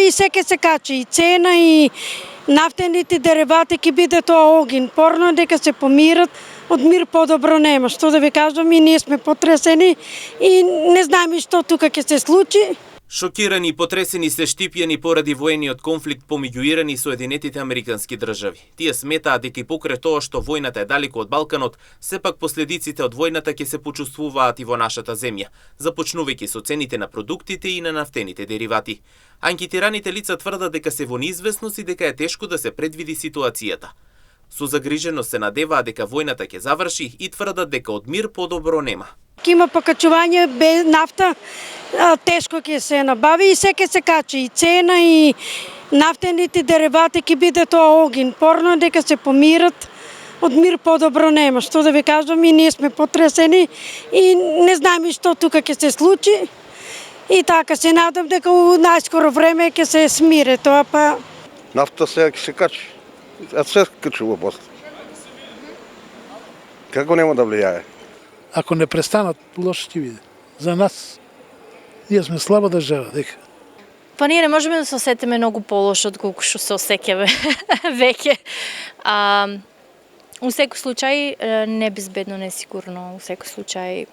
бави и се ќе се качи и цена и нафтените деривати ќе биде тоа огин. Порно дека се помират, од мир подобро нема. Што да ви кажам, и ние сме потресени и не знаеме што тука ќе се случи. Шокирани и потресени се Штипјани поради воениот конфликт помеѓу Иран и Соединетите Американски држави. Тие сметаат дека и покрај тоа што војната е далеко од Балканот, сепак последиците од војната ќе се почувствуваат и во нашата земја, започнувајќи со цените на продуктите и на нафтените деривати. Анкетираните лица тврдат дека се во неизвестност и дека е тешко да се предвиди ситуацијата. Со загриженост се надеваат дека војната ќе заврши и тврдат дека од мир подобро нема. Има покачување без нафта, тешко ќе се набави и се ќе се качи и цена и нафтените деривати ќе биде тоа огин. Порно дека се помират, од мир подобро нема. Што да ви кажам, и ние сме потресени и не знаеме што тука ќе се случи. И така се надам дека у најскоро време ќе се смире тоа, па нафта сега ќе се качи. А се качува после. Како нема да влијае? Ако не престанат, лошо ќе биде. За нас, ние сме слаба држава, дека. Па ние не можеме да се осетиме многу полошо од колку што се осеќаме веќе. У секој случај не безбедно, не сигурно, у секој случај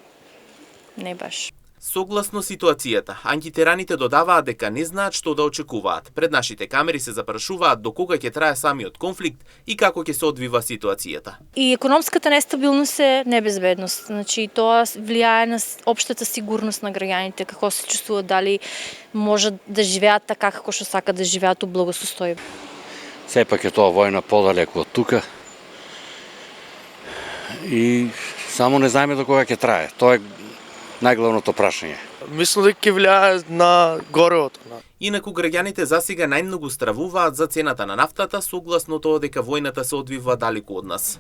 не баш. Согласно ситуацијата, анкетираните додаваат дека не знаат што да очекуваат. Пред нашите камери се запрашуваат до кога ќе трае самиот конфликт и како ќе се одвива ситуацијата. И економската нестабилност е небезбедност. Значи тоа влијае на општата сигурност на граѓаните, како се чувствуваат, дали можат да живеат така како што сакаат да живеат у благосостојба. Сепак е тоа војна подалеку од тука. И само не знаеме до кога ќе трае. Тоа е најглавното прашање. Мислам дека ќе влијае на горевото. Инаку граѓаните засега најмногу стравуваат за цената на нафтата, согласно тоа дека војната се одвива далеку од нас.